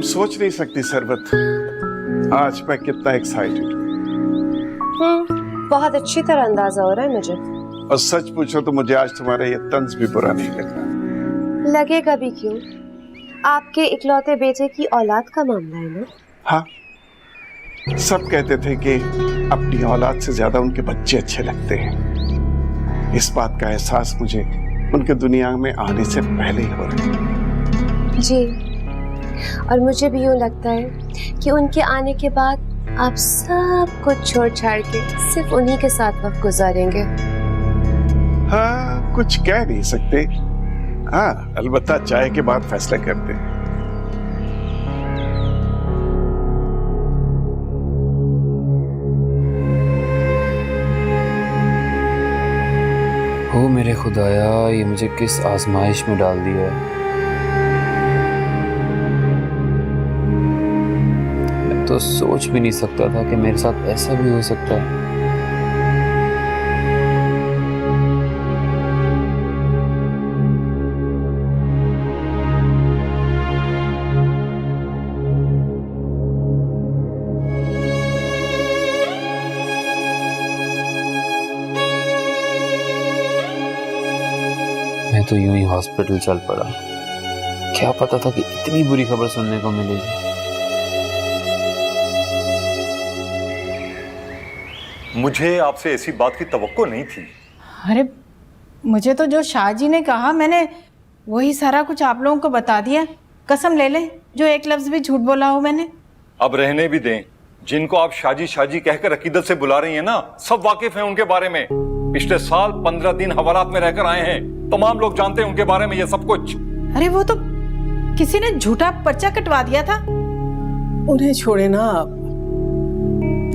सोच नहीं सकती सरबत, आज मैं कितना एक्साइटेड हूँ। बहुत अच्छी तरह अंदाजा हो रहा है मुझे। और सच पूछो तो मुझे आज तुम्हारा ये तंज भी बुरा नहीं लग रहा। लगेगा भी क्यों, आपके इकलौते बेटे की औलाद का मामला है ना। हाँ, सब कहते थे कि अपनी औलाद से ज्यादा उनके बच्चे अच्छे लगते हैं। इस बात का एहसास मुझे उनके दुनिया में आने से पहले ही हो रहा है। जी, और मुझे भी यूं लगता है कि उनके आने के बाद आप सब कुछ छोड़ छाड़ के सिर्फ उन्हीं के साथ वक्त गुजारेंगे। हाँ, कुछ कह नहीं सकते। हाँ, अलबत्ता चाय के बाद फैसला करते हैं। ओ मेरे खुदाया, ये मुझे किस आजमाइश में डाल दिया है। मैं तो सोच भी नहीं सकता था कि मेरे साथ ऐसा भी हो सकता है। मैं तो यूं ही हॉस्पिटल चल पड़ा। क्या पता था कि इतनी बुरी खबर सुनने को मिलेगी। मुझे आपसे ऐसी बात की तवक्को नहीं थी। अरे मुझे तो जो शाहजी ने कहा मैंने वही सारा कुछ आप लोगों को बता दिया। कसम ले लें जो एक लफ्ज भी झूठ बोला हो मैंने। अब रहने भी दें। जिनको आप शाजी शाजी कहकर अकीदत से बुला रही हैं ना, सब वाकिफ हैं उनके बारे में। पिछले साल 15 दिन हवालात में रहकर आए हैं। तमाम लोग जानते हैं उनके बारे में ये सब कुछ। अरे वो तो किसी ने झूठा पर्चा कटवा दिया था। उन्हें छोड़े ना आप।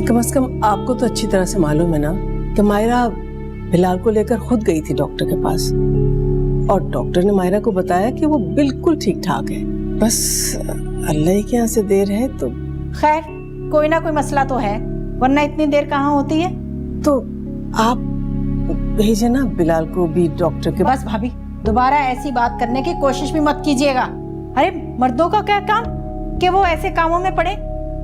कम से कम आपको तो अच्छी तरह से मालूम है ना कि मायरा बिलाल को लेकर खुद गई थी डॉक्टर के पास, और डॉक्टर ने मायरा को बताया कि वो बिल्कुल ठीक ठाक है। बस अल्लाह ही के यहाँ से देर है तो खैर कोई ना कोई मसला तो है, वरना इतनी देर कहाँ होती है। तो आप भेजे ना बिलाल को भी डॉक्टर के। बस भाभी, दोबारा ऐसी बात करने की कोशिश भी मत कीजिएगा। अरे मर्दों का क्या काम कि वो ऐसे कामों में पड़े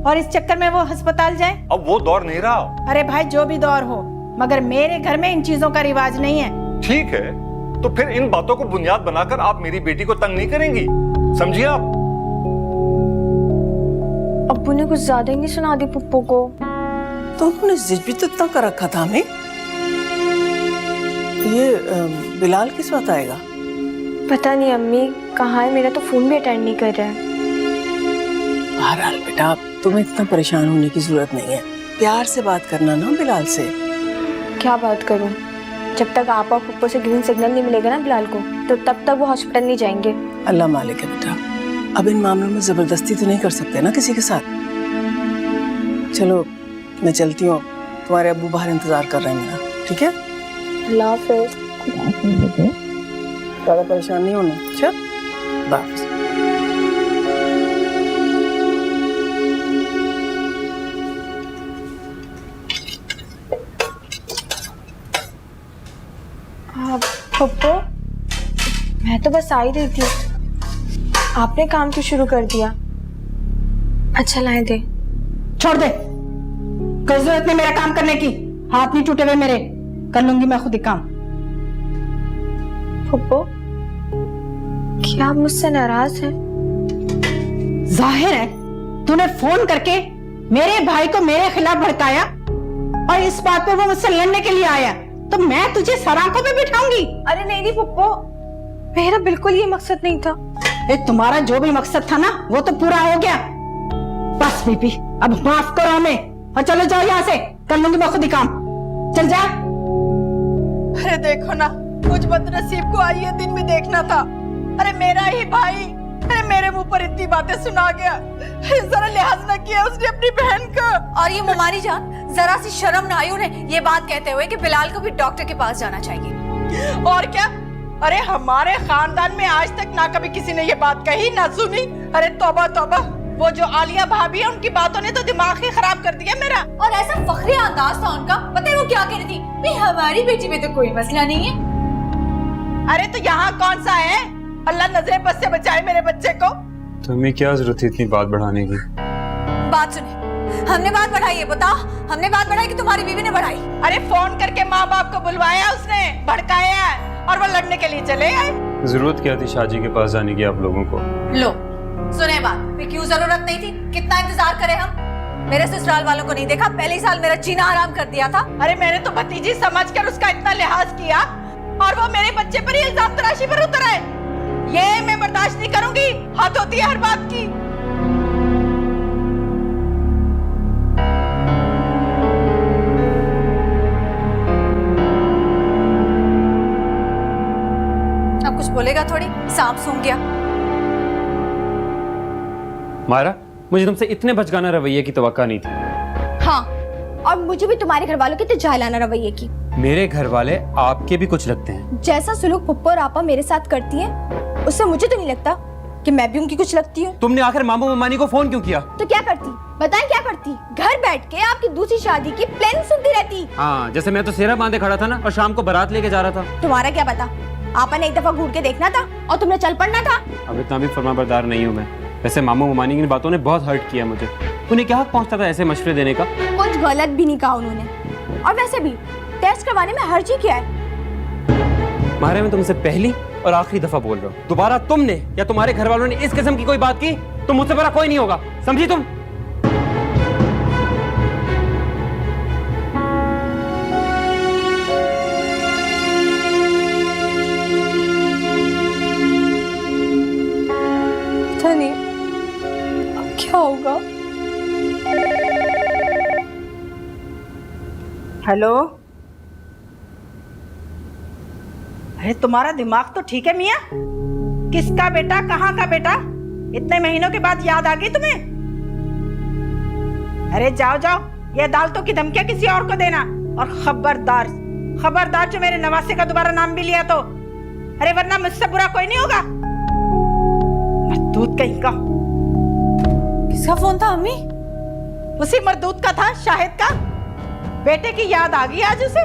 और इस चक्कर में वो अस्पताल जाए। अब वो दौर नहीं रहा। अरे भाई जो भी दौर हो, मगर मेरे घर में इन चीजों का रिवाज नहीं है। ठीक है, तो फिर इन बातों को बुनियाद बनाकर आप मेरी बेटी को तंग नहीं करेंगी, समझिए आप। अब्बू ने कुछ ज्यादा ही नहीं सुना दी पप्पू को। तो उन्होंने जिद भी तो इतना कर रखा था हमें। ये बिलाल किस वक्त आएगा? पता नहीं अम्मी कहाँ है, मेरा तो फोन भी अटेंड नहीं कर रहा है। बहरहाल बेटा, तुम्हें इतना परेशान होने की जरूरत नहीं है। प्यार से बात करना ना बिलाल से। क्या बात करूं? जब तक आप और पप्पू से ग्रीन सिग्नल नहीं मिलेगा ना बिलाल को, तो तब तक वो हॉस्पिटल नहीं जाएंगे। अल्लाह मालिक है बेटा, अब इन मामलों में जबरदस्ती तो नहीं कर सकते ना किसी के साथ। चलो मैं चलती हूँ, तुम्हारे अब्बू बाहर इंतजार कर रहे हैं मेरा। ठीक है, अल्लाह हाफिज़। ज़्यादा परेशान नहीं होना। चल बाय। पप्पू, मैं तो बस आ ही रही थी, आपने काम क्यों शुरू कर दिया? अच्छा लाए दे। छोड़ दे, कोई जरूरत नहीं मेरा काम करने की। हाथ नहीं टूटे हुए मेरे, कर लूंगी मैं खुद ही काम। पप्पू, क्या आप मुझसे नाराज हैं? जाहिर है तूने फोन करके मेरे भाई को मेरे खिलाफ भड़काया और इस बात पे वो मुझसे लड़ने के लिए आया, तो मैं तुझे सरांखों पे बिठाऊंगी। अरे नहीं नहीं पप्पू, मेरा बिल्कुल ये मकसद नहीं था। तुम्हारा जो भी मकसद था ना वो तो पूरा हो गया। बस बीबी, अब माफ करो हमें और चलो जाओ यहाँ से, कर लूंगी मैं खुद ही काम। चल जा। अरे देखो ना, कुछ बदनसीब को आई ये दिन भी देखना था। अरे मेरा ही भाई, अरे मेरे मुंह पर इतनी बातें सुना गया। जरा लिहाज न किया उसने अपनी बहन का। और ये मुमारी जान, जरा सी शर्म ना आई उन्हें ये बात कहते हुए कि बिलाल को भी डॉक्टर के पास जाना चाहिए। और क्या, अरे हमारे खानदान में आज तक ना कभी किसी ने ये बात कही ना सुनी। अरे तौबा तौबा, वो जो आलिया भाभी है उनकी बातों ने तो दिमाग ही खराब कर दिया मेरा। और ऐसा फखरी अंदाज था उनका, पता है वो क्या कह रही थी? भाई हमारी बेटी में तो कोई मसला नहीं है। अरे तो यहाँ कौन सा है? अल्लाह नजरे बस से बचाए मेरे बच्चे को। तुम्हें क्या जरूरत थी इतनी बात बढ़ाने की? बात सुने, हमने बात बढ़ाई है, बताओ हमने बात बढ़ाई कि तुम्हारी बीवी ने बढ़ाई? अरे फोन करके माँ बाप को बुलवाया उसने, भड़काया और वो लड़ने के लिए चले आए। जरूरत क्या थी शाजी के पास जाने की आप लोगों को? लो सुने बात, फिर क्यों जरूरत नहीं थी? कितना इंतजार करे हम? मेरे ससुराल वालों को नहीं देखा, पहले ही साल मेरा जीना हराम कर दिया था। अरे मैंने तो भतीजी समझकर उसका इतना लिहाज किया और वो मेरे बच्चे पर ही इल्जाम तराशी पर उतर आए। ये मैं बर्दाश्त नहीं करूंगी, हद होती है हर बात की। अब कुछ बोलेगा थोड़ी, सांप सूंघ गया। मायरा, मुझे तुमसे इतने भचकाना रवैये की तवक्का नहीं थी। हाँ, और मुझे भी तुम्हारे घर वालों के इतने जाहिलाना रवैये की। मेरे घर वाले आपके भी कुछ लगते हैं। जैसा सुलूक पुप्पो और आपा मेरे साथ करती हैं, उससे मुझे तो नहीं लगता कि मैं भी उनकी कुछ लगती हूँ। तुमने आखिर मामू ममानी को फोन क्यों किया? तो क्या करती, बताएं क्या करती? घर बैठ के आपकी दूसरी शादी की प्लानिंग सुनती रहती। हाँ, जैसे मैं तो सेहरा बांधे खड़ा था ना और शाम को बारात लेके जा रहा था। तुम्हारा क्या पता, आपा ने एक दफा घूर के देखना था और तुमने चल पड़ना था। अब इतना भी फरमाबरदार नहीं हूँ मैं। वैसे मामू ममानी की बातों ने बहुत हर्ट किया मुझे। उन्हें क्या हक पहुँचता था ऐसे मशवरे देने का? कुछ गलत भी नहीं कहा उन्होंने, और वैसे भी टेस्ट करवाने में हर्ज ही क्या है? मारे, मैं तुमसे पहली और आखिरी दफा बोल रहा हूँ, दोबारा तुमने या तुम्हारे घर वालों ने इस किस्म की कोई बात की तो मुझसे बड़ा कोई नहीं होगा, समझी तुम? पता नहीं अब क्या होगा। हेलो, अरे तुम्हारा दिमाग तो ठीक है मियाँ? किसका बेटा, कहाँ का बेटा? इतने महीनों के बाद याद आ गई तुम्हें? अरे जाओ जाओ, ये दालतों की धमकियां किसी और को देना, और खबरदार खबरदार जो मेरे नवासे का दोबारा नाम भी लिया तो, अरे वरना मुझसे बुरा कोई नहीं होगा। मरदूत कहीं का। किसका फोन था अम्मी? उसी मरदूत का था, शाहिद का। बेटे की याद आ गई आज उसे।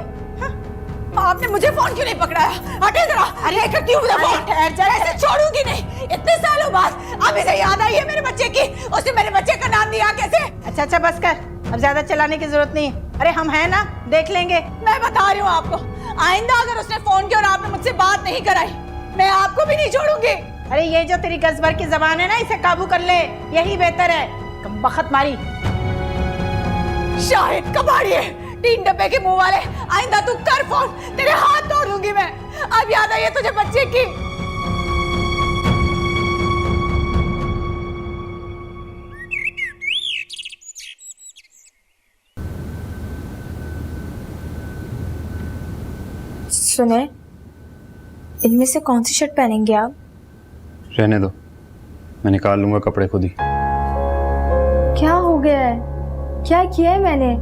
आपने मुझे फोन क्यों नहीं पकड़ाया? हटे जरा। अरे क्यों ठहर जा, ऐसे छोड़ूंगी नहीं। इतने सालों बाद अब इसे याद आई है मेरे बच्चे की। उसने मेरे बच्चे का नाम दिया कैसे? अच्छा अच्छा बस कर, अब ज्यादा चलाने की जरूरत नहीं है। अरे हम हैं ना, देख लेंगे। मैं बता रही हूँ आपको, आइंदा अगर उसने फोन किया और आपने मुझसे बात नहीं कराई, मैं आपको भी नहीं छोड़ूंगी। अरे ये जो तेरी गजबर की जबान है ना, इसे काबू कर ले, यही बेहतर है। बखत मारी शाहिद कबाड़ी है, 3 डब्बे के मुंह वाले। आइंदा तू कर फोन, तेरे हाथ तोड़ दूंगी मैं। अब याद आई है तुझे बच्चे की? सुने, इनमें से कौन सी शर्ट पहनेंगे आप? रहने दो, मैं निकाल लूंगा कपड़े खुद ही। क्या हो गया है? क्या किया है मैंने?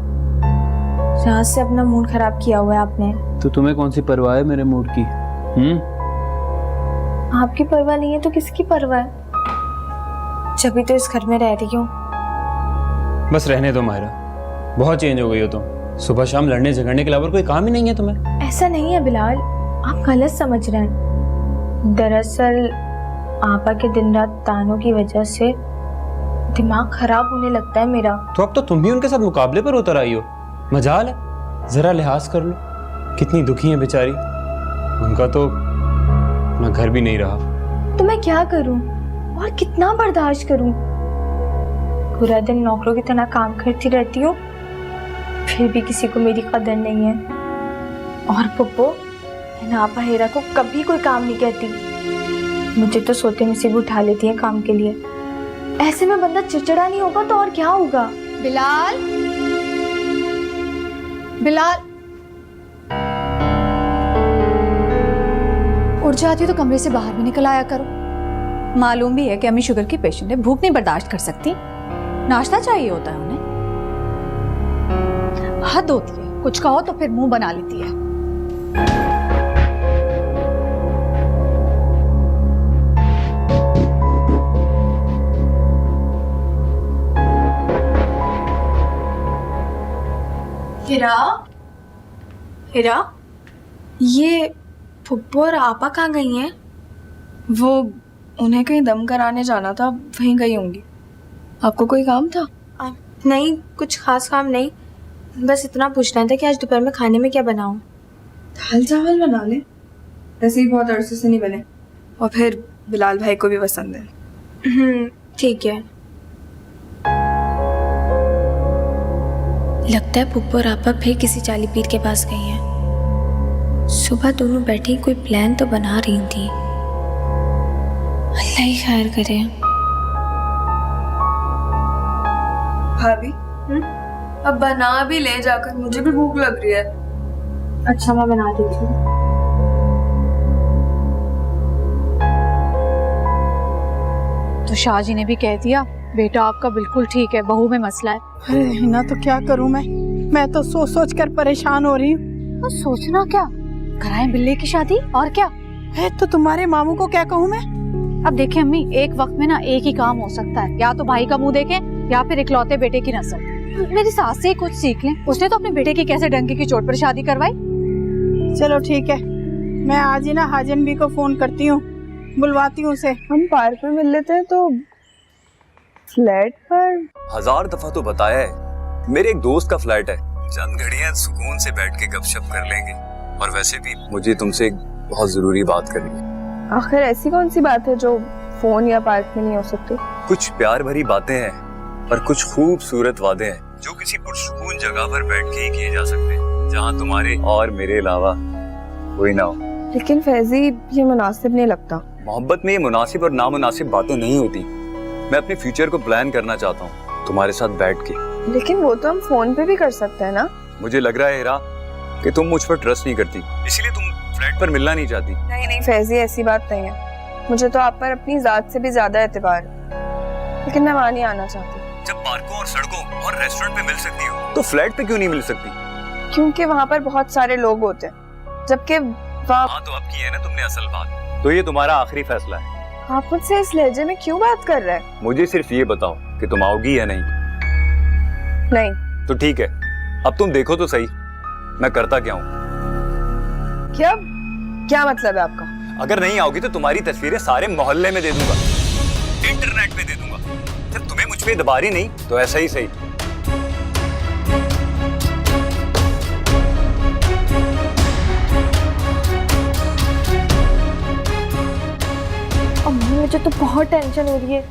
रात से अपना मूड खराब किया हुआ है आपने। तो तुम्हें कौन सी परवाह है मेरे मूड की? आपकी परवाह नहीं है तो किसकी परवाह है? जब भी तो इस घर में रह रही हूँ। बस रहने दो मायरा, बहुत चेंज हो गई हो तुम। सुबह शाम लड़ने झगड़ने के अलावा कोई काम ही नहीं है तुम्हें। ऐसा नहीं है बिलाल, आप गलत समझ रहे हैं। दरअसल आपा के दिन रात तानों की वजह से दिमाग खराब होने लगता है मेरा। तो अब तो तुम भी उनके साथ मुकाबले पर उतर आई हो। मजाल है, जरा लिहाज कर लो, कितनी दुखी है बेचारी। उनका तो अपना घर भी नहीं रहा। तो मैं क्या करूं और कितना बर्दाश्त करूं? पूरा दिन नौकरों की तरह काम करती रहती हूँ, फिर भी किसी को मेरी कदर नहीं है। और पुप्पो आपा हेरा को कभी कोई काम नहीं कहती। मुझे तो सोते में से भी उठा लेती है काम के लिए। ऐसे में बंदा चिड़चिड़ा नहीं होगा तो और क्या होगा? बिलाल, बिलाल, उठ जाती हो तो कमरे से बाहर भी निकल आया करो। मालूम भी है कि अम्मी शुगर की पेशेंट है, भूख नहीं बर्दाश्त कर सकती, नाश्ता चाहिए होता है उन्हें। हद होती है, कुछ कहो तो फिर मुंह बना लेती है। हिरा, हिरा, ये फुप्पो और आपा कहाँ गई हैं? वो उन्हें कहीं दम कराने जाना था, वहीं गई होंगी। आपको कोई काम था? नहीं, कुछ खास काम नहीं, बस इतना पूछना था कि आज दोपहर में खाने में क्या बनाऊं। दाल चावल बना ले, वैसे ही बहुत अरसे से नहीं बने, और फिर बिलाल भाई को भी पसंद है। ठीक है। लगता है पुप्पो और आपा फिर किसी चाली पीर के पास गई हैं। सुबह दोनों बैठी कोई प्लान तो बना रही थी। अल्लाह ही खैर करे। भाभी, अब बना भी ले जाकर, मुझे भी भूख लग रही है। अच्छा, मैं बना देती हूँ। तो शाहजी ने भी कह दिया बेटा आपका बिल्कुल ठीक है, बहू में मसला है। अरे हिना, तो क्या करूं मैं तो सोच सोच कर परेशान हो रही हूँ। तो सोचना क्या, कराएं बिल्ले की शादी और क्या है। तो तुम्हारे मामू को क्या कहूँ मैं? अब देखिए अम्मी, एक वक्त में ना एक ही काम हो सकता है, या तो भाई का मुंह देखें या फिर इकलौते बेटे की नस्ल। मेरी सास से ही कुछ सीख लें, उसने तो अपने बेटे की कैसे डंके की चोट पर शादी करवाई। चलो ठीक है, मैं आज ही ना हाजिन भी को फोन करती हूँ, बुलवाती हूँ उसे। हम पार्क में मिल लेते हैं, तो फ्लैट पर 1000 दफा तो बताया है, मेरे एक दोस्त का फ्लैट है, चंद घड़ियां सुकून से बैठ के गपशप कर लेंगे। और वैसे भी मुझे तुमसे एक बहुत जरूरी बात करनी है। आखिर ऐसी कौन सी बात है जो फोन या पार्क में नहीं हो सकती? कुछ प्यार भरी बातें हैं और कुछ खूबसूरत वादे हैं जो किसी पुरसुकून जगह पर बैठ के ही किए जा सकते हैं, जहाँ तुम्हारे और मेरे अलावा कोई ना हो। लेकिन फैजी, ये मुनासिब नहीं लगता। मोहब्बत में ये मुनासिब और नामुनासिब बातें नहीं होती। मैं अपने फ्यूचर को प्लान करना चाहता हूँ तुम्हारे साथ बैठ के। लेकिन वो तो हम फोन पे भी कर सकते हैं ना? मुझे लग रहा है हिरा कि तुम मुझ पर ट्रस्ट नहीं करती, इसलिए तुम फ्लैट पर मिलना नहीं चाहती। नहीं फैजी, ऐसी बात नहीं है। मुझे तो आप पर अपनी जात से भी ज्यादा एतबार है, लेकिन मैं वहाँ नहीं आना चाहती। जब पार्कों और सड़कों और रेस्टोरेंट पे मिल सकती हो तो फ्लैट पे क्यों नहीं मिल सकती? क्योंकि वहाँ पर बहुत सारे लोग होते हैं, जबकि वहाँ। हाँ, तो अब की है ना तुमने असल बात। तो ये तुम्हारा आखिरी फैसला है। आप मुझसे इस लहजे में क्यों बात कर रहे हैं? मुझे सिर्फ ये बताओ कि तुम आओगी या नहीं। नहीं। तो ठीक है, अब तुम देखो तो सही मैं करता क्या हूँ। क्या मतलब है आपका? अगर नहीं आओगी तो तुम्हारी तस्वीरें सारे मोहल्ले में दे दूंगा, इंटरनेट पे दे दूंगा। जब तुम्हें मुझ पे दबारी नहीं तो ऐसा ही सही। अम्मी, मुझे तो बहुत टेंशन हो रही है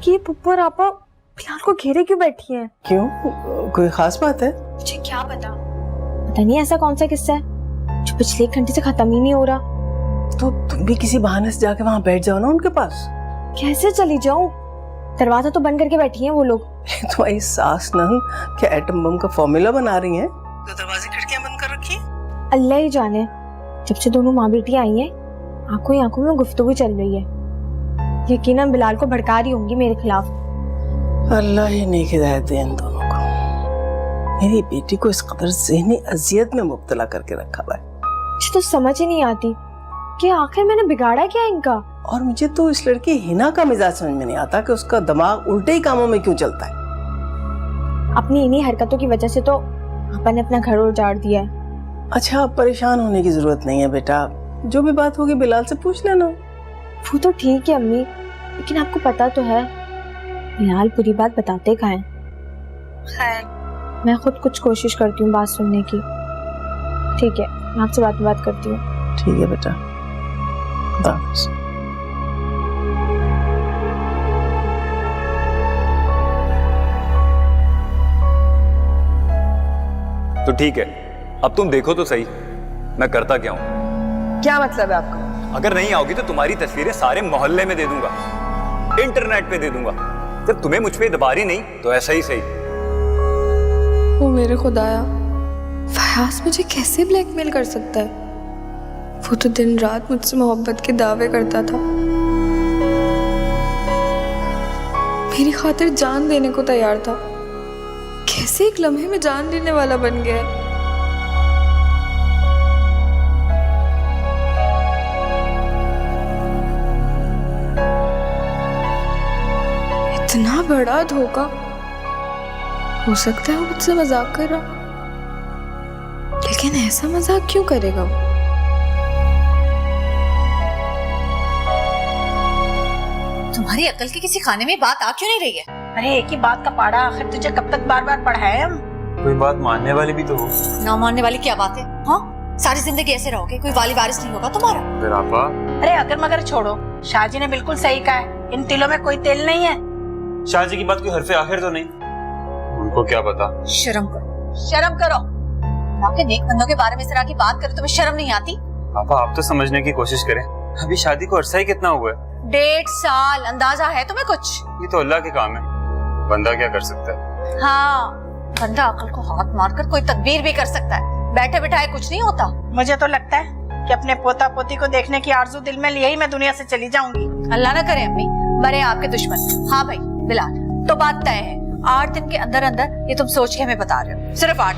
कि ये पुप्पो और आपा बिलाल को घेरे क्यों बैठी हैं। क्यों, कोई खास बात है? मुझे क्या पता नहीं ऐसा कौन सा किस्सा है जो पिछले 1 घंटे से खत्म ही नहीं हो रहा। तो तुम भी किसी बहाने से जाके वहाँ बैठ जाओ ना उनके पास। कैसे चली जाऊं? दरवाजा तो बंद करके बैठी हैं वो लोग। तुम्हारी सास ना क्या एटम बम का फॉर्मूला बना रही हैं? तो दरवाजे खिड़कियां बंद कर रखी हैं? अल्लाह ही जाने, जब से दोनों माँ बेटी आई हैं आंखों ही आंखों में गुफ्तगू चल रही है। यकीनन बिलाल को भड़का रही होंगी मेरे खिलाफ। अल्लाह ही नेक हिदायत दे इन दोनों को। मेरी बेटी को इस कदर ज़हनी अजियत में मुब्तला करके रखा हुआ है। मुझे तो समझ ही नहीं आती कि आखिर मैंने बिगाड़ा क्या इनका। और मुझे तो इस लड़की हिना का मिजाज समझ में नहीं आता कि उसका दिमाग उल्टे ही कामों में क्यों चलता है। अपनी इन्हीं हरकतों की वजह से तो आपा ने अपना घर उजाड़ दिया है। अच्छा, परेशान होने की जरूरत नहीं है बेटा, जो भी बात होगी बिलाल से पूछ लेना। वो तो ठीक है अम्मी, लेकिन आपको पता तो है बिलाल पूरी बात बताते कहाँ हैं। खैर, मैं खुद कुछ कोशिश करती हूँ बात सुनने की। ठीक है, मैं आपसे बात करती हूँ। ठीक है बेटा, खुदा हाफिज़। तो ठीक है, अब तुम देखो तो सही मैं करता क्या हूँ। क्या मतलब है आपका? अगर नहीं आओगी तो तुम्हारी तस्वीरें सारे मोहल्ले में दे दूंगा, इंटरनेट पे दे दूंगा। जब तुम्हें मुझ पे दबारी नहीं तो ऐसा ही सही। ओ मेरे खुदाया, फयाज मुझे कैसे ब्लैकमेल कर सकता है? वो तो दिन रात मुझसे मोहब्बत के दावे करता था, मेरी खातिर जान देने को तैयार था। कैसे एक लम्हे में जान लेने वाला बन गया है। इतना बड़ा धोखा। हो सकता है वो मुझसे मजाक कर रहा, लेकिन ऐसा मजाक क्यों करेगा वो? तुम्हारी अकल की किसी खाने में बात आ क्यों नहीं रही है? अरे एक ही बात का पाड़ा, आखिर तुझे कब तक बार बार पढ़ाए हम? कोई बात मानने वाली भी तो हो। ना मानने वाली क्या बात है? हाँ, सारी जिंदगी ऐसे रहोगे, कोई वाली वारिस नहीं होगा तुम्हारा। फिर आपा, अरे अगर मगर छोड़ो, शाहजी ने बिल्कुल सही कहा है, इन तिलों में कोई तेल नहीं है। शाहजी की बात कोई हरफे आखिर तो नहीं? उनको क्या पता। शर्म करो, शर्म करो। आपके नेक बंदों के बारे में इस तरह की बात करो, तुम्हें शर्म नहीं आती? पापा आप तो समझने की कोशिश करें, अभी शादी को अरसा ही कितना हुआ है? 1.5 साल। अंदाजा है तुम्हें कुछ? ये तो अल्लाह के काम है, बंदा क्या कर सकता है। हाँ, बंदा अकल को हाथ मारकर कोई तदबीर भी कर सकता है, बैठे बिठाए कुछ नहीं होता। मुझे तो लगता है कि अपने पोता पोती को देखने की आरज़ू दिल में लिए ही मैं दुनिया से चली जाऊंगी। अल्लाह ना करे अम्मी, मरे आपके दुश्मन। हाँ भाई बिलाल, तो बात तय है, 8 दिन के अंदर अंदर ये तुम सोच के हमें बता रहे हो, सिर्फ 8